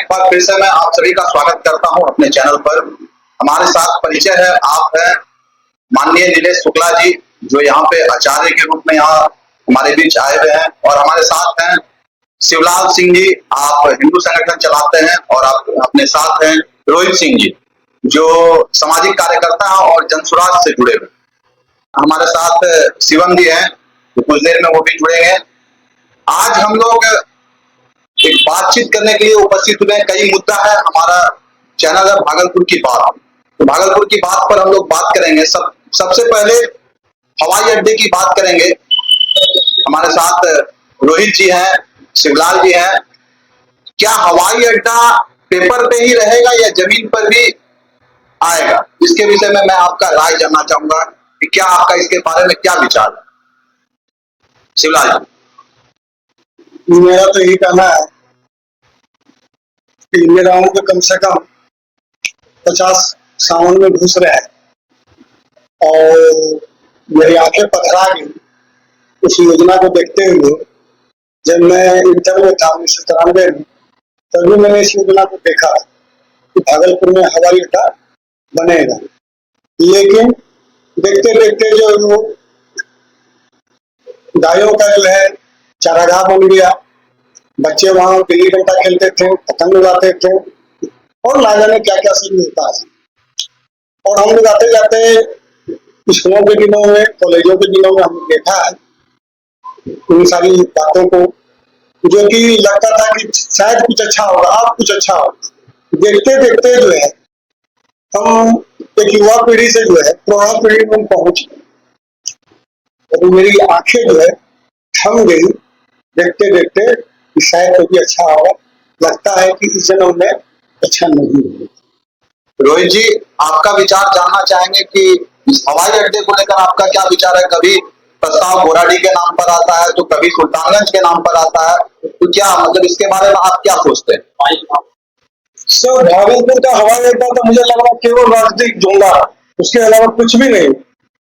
बार फिर से मैं आप सभी का स्वागत करता हूं अपने चैनल पर। हमारे साथ परिचय है, आप हैं माननीय नीलेश शुक्ला जी, जो यहाँ पे आचार्य के रूप में यहाँ हमारे बीच आए हुए हैं। और हमारे साथ हैं शिवलाल सिंह जी, आप हिंदू संगठन चलाते हैं। और आप अपने साथ हैं रोहित सिंह जी, जो सामाजिक कार्यकर्ता हैं और जनसुराज से जुड़े हुए। हमारे साथ शिवम जी हैं, तो कुछ देर में वो भी जुड़ेंगे। आज हम लोग एक बातचीत करने के लिए उपस्थित हुए हैं। कई मुद्दा है, हमारा चैनल है भागलपुर की बात। तो भागलपुर की बात पर हम लोग बात करेंगे। सबसे पहले हवाई अड्डे की बात करेंगे। हमारे साथ रोहित जी हैं, शिवलाल जी हैं। क्या हवाई अड्डा पेपर पे ही रहेगा या जमीन पर भी आएगा? इसके विषय में मैं आपका राय जानना चाहूंगा कि क्या आपका इसके बारे में क्या विचार है? शिवलाल जी। मेरा तो यही कहना है कि मेरा उम्र कम से कम 50 सावन में घुस रहा है और मेरी आंखें पथरा गई उस योजना को देखते हुए। जब मैं इंटर में था 1993 में, तभी मैंने इस योजना को देखा कि भागलपुर में हवाई अड्डा बनेगा। लेकिन देखते देखते जो गायों का जो है चारागाह बन गया, बच्चे वहां गिल्ली डंडा खेलते थे, पतंग उड़ाते थे और ना जाने क्या क्या सब मिलता है। और हम लोग आते जाते स्कूलों के दिनों में, कॉलेजों के दिनों में हमने देखा है उन सारी बातों को, जो कि लगता था कि शायद कुछ अच्छा होगा, अब कुछ अच्छा होगा। देखते देखते जो है हम एक युवा पीढ़ी से जो है प्रौढ़ पीढ़ी में पहुंच गए और मेरी आंखें जो है थम गई देखते देखते कि शायद कभी अच्छा होगा। लगता है कि इस जन्म में अच्छा नहीं होगा। रोहित जी, आपका विचार जानना चाहेंगे कि इस हवाई अड्डे को लेकर आपका क्या विचार है? कभी प्रस्ताव गोराडी के नाम पर आता है, तो कभी सुल्तानगंज के नाम पर आता है। तो क्या मतलब इसके बारे में आप क्या सोचते हैं? सर, भागलपुर का हवाई अड्डा तो मुझे लग रहा है केवल राजनीतिक जुमला, उसके अलावा कुछ भी नहीं।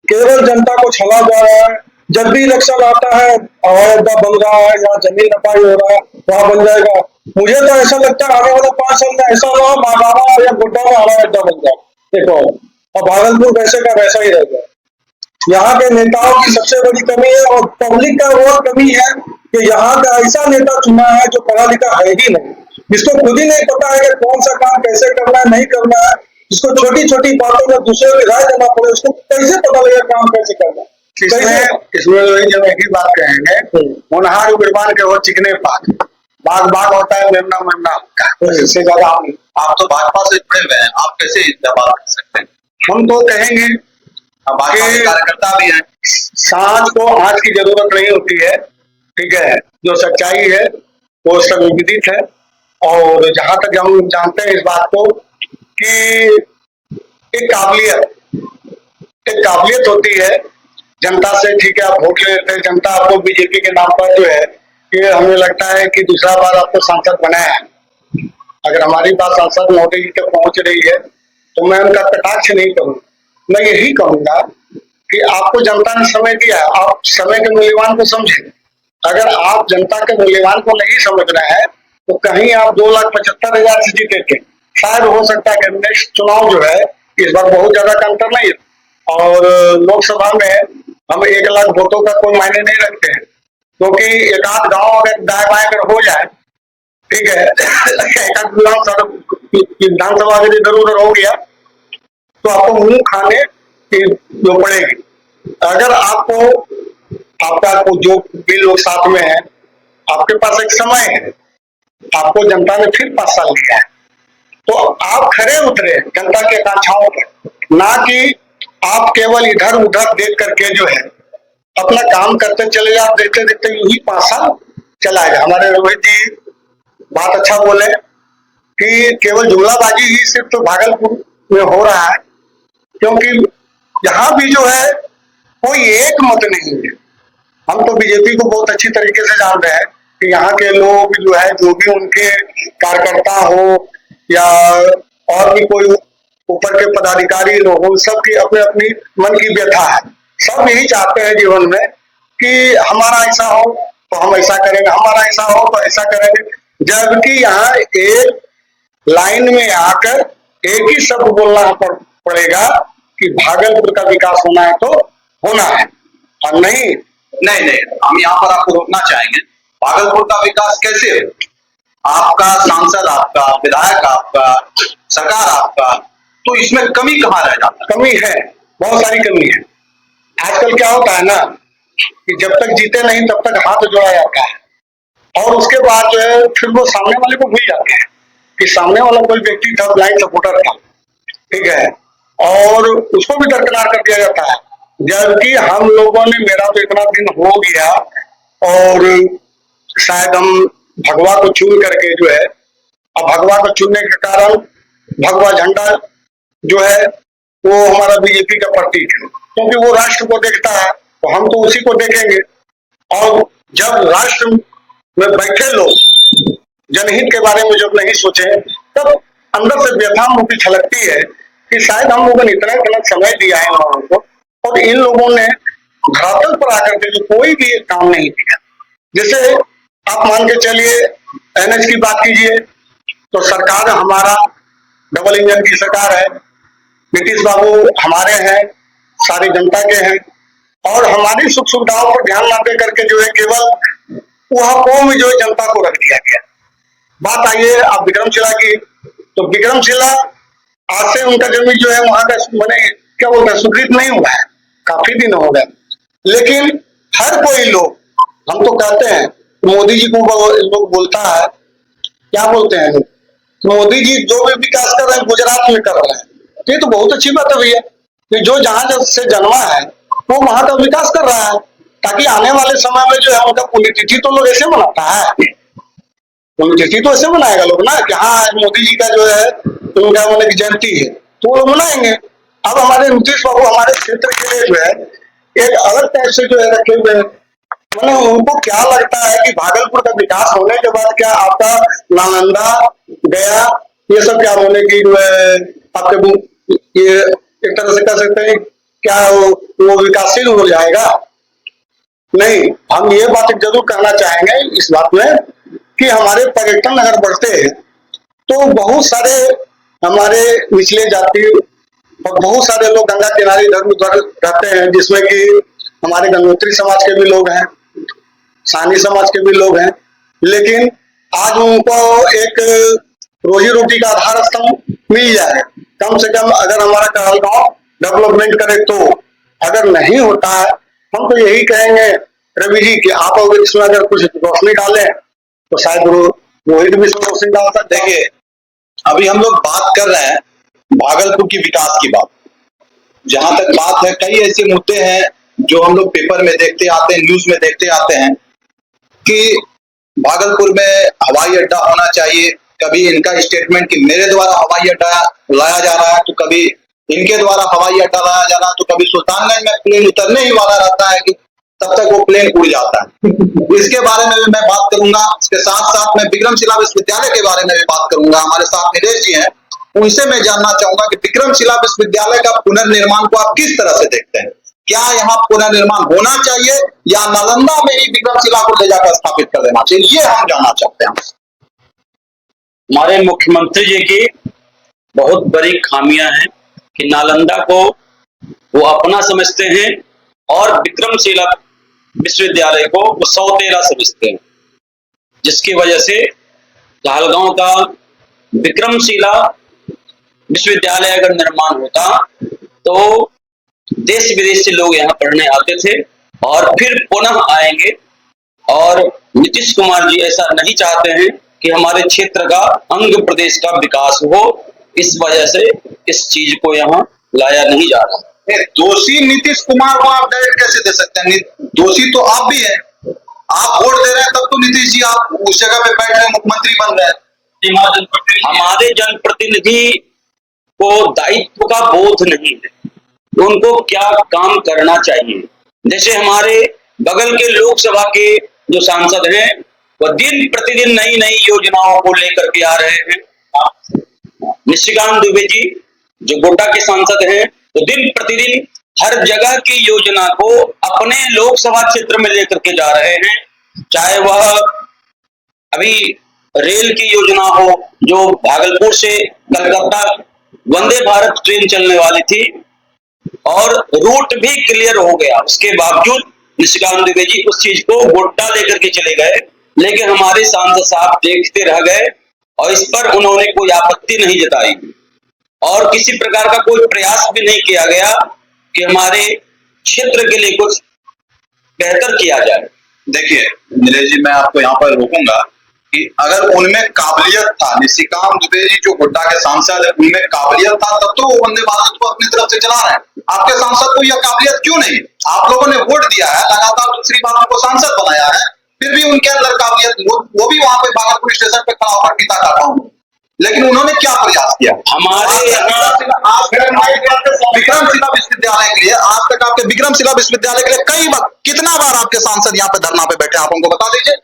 केवल जनता को छला जा रहा है। जब भी इलेक्शन आता है हवाई अड्डा बन रहा है या जमीन नपाई हो रहा है वहां बन जाएगा। मुझे तो ऐसा लगता है आने वाले 5 साल में ऐसा हुआ मागावा या गोड्डा में हवाई अड्डा बन जाए एक और भागलपुर वैसे का वैसा ही रह जाए। यहाँ के नेताओं की सबसे बड़ी कमी है और पब्लिक का वो कमी है कि यहाँ का ऐसा नेता चुना है जो पढ़ा लिखा है ही नहीं, जिसको खुद ही नहीं पता है कि कौन सा काम कैसे करना है, नहीं करना है, जिसको छोटी छोटी बातों में दूसरे की राय देना पड़े, उसको कैसे पता लगेगा काम कैसे करना है। इसमें जब एक ही बात कहेंगे, होनहार उग्रवान के वो चिकने पाक, बाग बाग होता है, मेमना मेमना होता है। इससे ज्यादा आप तो भाजपा से जुड़े हुए हैं, आप कैसे इसका बात कर सकते हैं? हम तो कहेंगे भाजपा के कार्यकर्ता भी हैं। सांच को आंच की जरूरत नहीं होती है, ठीक है। जो सच्चाई है वो सब विदित है। और जहां तक हम जानते हैं इस बात को कि एक काबिलियत होती है जनता से, ठीक है। आप वोट ले लेते हैं, जनता आपको बीजेपी के नाम पर जो है कि हमें लगता है कि दूसरा बार आपको सांसद बनाया है। अगर हमारी बात सांसद महोदय जी तक पहुंच रही है तो मैं उनका कटाक्ष नहीं करूंगा। मैं यही कहूंगा कि आपको जनता ने समय दिया, आप समय के मूल्यवान को समझें। अगर आप जनता के मूल्यवान को नहीं समझ रहे हैं तो कहीं आप 2,75,000 से जीते थे, शायद हो सकता है कि नेक्स्ट चुनाव जो है इस बार बहुत ज्यादा का अंतर नहीं है। और लोकसभा में हम 1 लाख वोटों का कोई मायने नहीं रखते हैं, क्योंकि एक आध गाँव अगर दाएं बाएं अगर हो जाए, ठीक है, विधानसभा अगर इधर उधर हो गया तो आपको मुंह खाने की जो पड़ेगी। अगर आपका जो भी लोग साथ में है, आपके पास एक समय है, आपको जनता ने फिर 5 साल दिया है, तो आप खरे उतरे जनता की आकांक्षाओं पर, ना कि आप केवल इधर उधर देख करके जो है अपना काम करते चले जाओ। देखते देखते यही 5 साल चला गया। हमारे रोहित जी बात अच्छा बोले कि केवल जुमलाबाजी ही सिर्फ तो भागलपुर में हो रहा है, क्योंकि यहाँ भी जो है कोई एक मत नहीं है। हम तो बीजेपी को बहुत अच्छी तरीके से जान रहे हैं कि यहाँ के लोग जो है, जो भी उनके कार्यकर्ता हो या और भी कोई ऊपर के पदाधिकारी लोग हो, सबकी अपने अपनी मन की व्यथा है। सब यही चाहते हैं जीवन में कि हमारा ऐसा हो तो हम ऐसा करेंगे, हमारा ऐसा हो तो ऐसा करेंगे। जबकि यहाँ एक लाइन में आकर एक ही शब्द बोलना पड़ेगा कि भागलपुर का विकास होना है तो होना है, और नहीं नहीं, हम यहाँ पर आपको रोकना चाहेंगे। भागलपुर का विकास कैसे हो? आपका सांसद, आपका विधायक, आपका सरकार आपका, तो इसमें कमी कहाँ रह जाता है? कमी है, बहुत सारी कमी है। आजकल क्या होता है ना कि जब तक जीते नहीं तब तक हाथ जोड़ा जाता है, और उसके बाद जो है फिर वो सामने वाले को भूल जाते हैं कि सामने वाला कोई व्यक्ति था, ब्लाइंड सपोर्टर था, ठीक है, और उसको भी दरकिनार कर दिया जाता है। जबकि हम लोगों ने, मेरा तो इतना दिन हो गया, और शायद हम भगवा को चुन करके जो है, अब भगवा को चुनने के कारण भगवा झंडा जो है वो हमारा बीजेपी का प्रतीक है, क्योंकि वो राष्ट्र को देखता है, तो हम तो उसी को देखेंगे। और जब राष्ट्र में बैठे लोग जनहित के बारे में जब नहीं सोचे, तब अंदर से व्यथा मुक्ति छलकती है कि शायद हम लोगों ने इतना गलत समय दिया है इन लोगों को, और इन लोगों ने धरातल पर आकर के जो कोई भी एक काम नहीं किया। जैसे आप मान के चलिए, एनएच की बात कीजिए, तो सरकार हमारा डबल इंजन की सरकार है, नीतीश बाबू हमारे हैं, सारी जनता के हैं, और हमारी सुख सुविधाओं पर ध्यान ना दे करके जो है केवल वह कौम जो है जनता को रख दिया गया। बात आइए आप विक्रमशिला की, तो विक्रमशिला आज से उनका जमीन जो है वहां का मैंने क्या बोलते हैं स्वीकृत नहीं हुआ है, काफी दिन हो गए, लेकिन हर कोई लोग, हम तो कहते हैं मोदी जी को लोग बोलता है, क्या बोलते हैं लोग, मोदी जी जो भी विकास कर रहे हैं गुजरात में कर रहे हैं, ये तो बहुत अच्छी बात है भैया कि जो जहां से जन्मा है वो वहां का विकास कर रहा है, ताकि आने वाले समय में जो है उनका पुण्यतिथि तो लोग ऐसे मनाता है, पुण्यतिथि तो ऐसे मनाएगा लोग ना कि हाँ आज मोदी जी का जो है उनका मैंने जयंती है, तो वो लोग मनाएंगे। अब हमारे नीतीश बाबू हमारे क्षेत्र के लिए जो है एक अलग टाइप से जो है रखे हुए हैं, मैंने उनको क्या लगता है कि भागलपुर का विकास होने के बाद क्या आपका नालंदा, गया, ये सब क्या होने की जो है आपके ये एक तरह से कह सकते हैं क्या वो विकासशील हो जाएगा? नहीं, हम ये बात जरूर कहना चाहेंगे इस बात में कि हमारे पर्यटन अगर बढ़ते हैं तो बहुत सारे हमारे निचले जाति और बहुत सारे लोग गंगा किनारे इधर उधर रहते हैं, जिसमें कि हमारे गंगोत्री समाज के भी लोग हैं, सानी समाज के भी लोग हैं, लेकिन आज उनको एक रोजी रोटी का आधार स्तंभ मिल जाए, कम से कम अगर हमारा कहलगांव डेवलपमेंट करे तो। अगर नहीं होता है, हम तो यही कहेंगे रवि जी कि आप अगर इसमें अगर कुछ रोशनी डालें तो शायद रोहित भी इसमें रोशनी डाल सकते। देखिए, अभी हम लोग बात कर रहे हैं भागलपुर की विकास की बात। जहां तक बात है, कई ऐसे मुद्दे हैं जो हम लोग पेपर में देखते आते हैं, न्यूज में देखते आते हैं कि भागलपुर में हवाई अड्डा होना चाहिए। कभी इनका स्टेटमेंट कि मेरे द्वारा हवाई अड्डा लाया जा रहा है, तो कभी इनके द्वारा हवाई अड्डा लाया जा रहा है, तो कभी सुल्तानगंज में प्लेन उतरने ही वाला रहता है कि तब तक वो प्लेन उड़ जाता है। इसके बारे में भी मैं बात करूंगा। इसके साथ साथ मैं विक्रमशिला विश्वविद्यालय के बारे में भी बात करूंगा। हमारे साथ नीलेश जी हैं, उनसे मैं जानना चाहूंगा कि विक्रमशिला विश्वविद्यालय का पुनर्निर्माण को आप किस तरह से देखते हैं? क्या यहाँ पुनर्निर्माण होना चाहिए या नालंदा में ही विक्रमशिला को ले जाकर स्थापित कर देना चाहिए? ये हम जानना चाहते हैं। हमारे मुख्यमंत्री जी की बहुत बड़ी खामियां हैं कि नालंदा को वो अपना समझते हैं और विक्रमशिला विश्वविद्यालय को वो सौतेला समझते हैं, जिसकी वजह से कहलगांव का विक्रमशिला विश्वविद्यालय अगर निर्माण होता तो देश विदेश से लोग यहाँ पढ़ने आते थे और फिर पुनः आएंगे। और नीतीश कुमार जी ऐसा नहीं चाहते हैं कि हमारे क्षेत्र का अंग प्रदेश का विकास हो, इस वजह से इस चीज को यहाँ लाया नहीं जा रहा। दोषी नीतीश कुमार को आप डायरेक्ट कैसे दे सकते हैं? दोषी तो आप भी हैं। आप वोट दे रहे हैं तब तो नीतीश जी आप उस जगह पे बैठ रहे, मुख्यमंत्री बन रहे हैं। हमारे जनप्रतिनिधि को दायित्व का बोध नहीं है, उनको क्या काम करना चाहिए। जैसे हमारे बगल के लोकसभा के जो सांसद हैं वो दिन प्रतिदिन नई नई योजनाओं को लेकर के आ रहे हैं। निशिकांत दुबे जी जो गोड्डा के सांसद हैं तो दिन प्रतिदिन हर जगह की योजना को अपने लोकसभा क्षेत्र में लेकर के जा रहे हैं। चाहे वह अभी रेल की योजना हो, जो भागलपुर से कलकत्ता वंदे भारत ट्रेन चलने वाली थी और रूट भी क्लियर हो गया, उसके बावजूद निशिकांत दुबे जी उस चीज को गोटा लेकर के चले गए, लेकिन हमारे सांसद साहब देखते रह गए और इस पर उन्होंने कोई आपत्ति नहीं जताई और किसी प्रकार का कोई प्रयास भी नहीं किया गया कि हमारे क्षेत्र के लिए कुछ बेहतर किया जाए। देखिए नीलेश जी, मैं आपको यहाँ पर रोकूंगा कि अगर उनमें काबिलियत था, निशिकांत दुबे जी जो गोड्डा के सांसद है, उनमें काबिलियत था तब तो वो वंदे भारत को अपनी तरफ से चला रहे हैं। आपके सांसद को यह काबिलियत क्यों नहीं? आप लोगों ने वोट दिया है, लगातार दूसरी बार उनको सांसद बनाया है, फिर भी उनके अंदर काबिलियत, वो भी वहां पे भागलपुर स्टेशन पे खड़ा होकर पिता काटा हूं, लेकिन उन्होंने क्या प्रयास किया? हमारे विक्रमशिला विश्वविद्यालय के लिए, आज तक आपके विक्रमशिला विश्वविद्यालय के लिए कितना बार आपके सांसद यहाँ पे धरना पे बैठे, आप हमको बता दीजिए।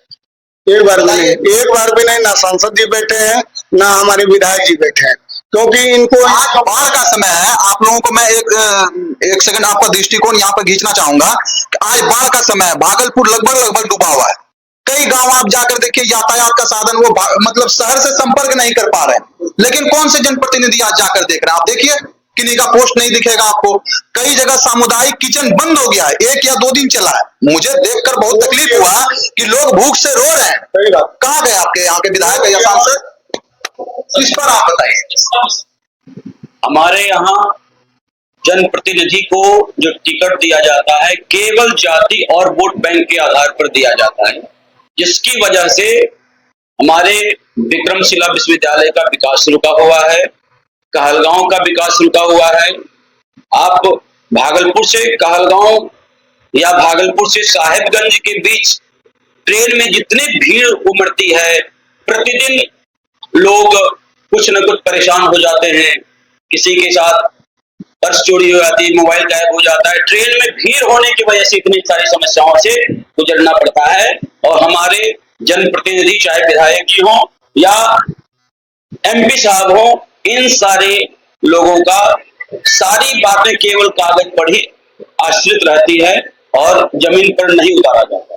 एक बार भी नहीं, ना सांसद जी बैठे हैं ना हमारे विधायक जी बैठे हैं, क्योंकि इनको आज बाढ़ का समय है। आप लोगों को मैं एक सेकंड आपका दृष्टिकोण यहाँ पर खींचना चाहूंगा। आज बाढ़ का समय है, भागलपुर लगभग डूबा हुआ है। कई गांव आप जाकर देखिए, यातायात का साधन वो मतलब शहर से संपर्क नहीं कर पा रहे हैं, लेकिन कौन से जनप्रतिनिधि आज जाकर देख रहे हैं? आप देखिए, किन्हीं का पोस्ट नहीं दिखेगा आपको। कई जगह सामुदायिक किचन बंद हो गया है, 1 या 2 दिन चला है। मुझे देखकर बहुत तकलीफ हुआ कि लोग भूख से रो रहे हैं। कहाँ गए आपके यहाँ के विधायक या सांसद? इस पर आप बताइए। हमारे यहाँ जनप्रतिनिधि को जो टिकट दिया जाता है केवल जाति और वोट बैंक के आधार पर दिया जाता है, जिसकी वजह से हमारे विक्रमशिला विश्वविद्यालय का विकास रुका हुआ है, कहलगांव का विकास रुका हुआ है। आप भागलपुर से कहलगांव या भागलपुर से साहेबगंज के बीच ट्रेन में जितनी भीड़ उमड़ती है, प्रतिदिन लोग कुछ न कुछ परेशान हो जाते हैं। किसी के साथ पर्स चोरी हो जाती है, मोबाइल गायब हो जाता है। ट्रेन में भीड़ होने की वजह से इतनी सारी समस्याओं से गुजरना पड़ता है और हमारे जनप्रतिनिधि, चाहे विधायक जी हों या MP साहब हों, इन सारे लोगों का सारी बातें केवल कागज पर ही आश्रित रहती है और जमीन पर नहीं उतारा जाता।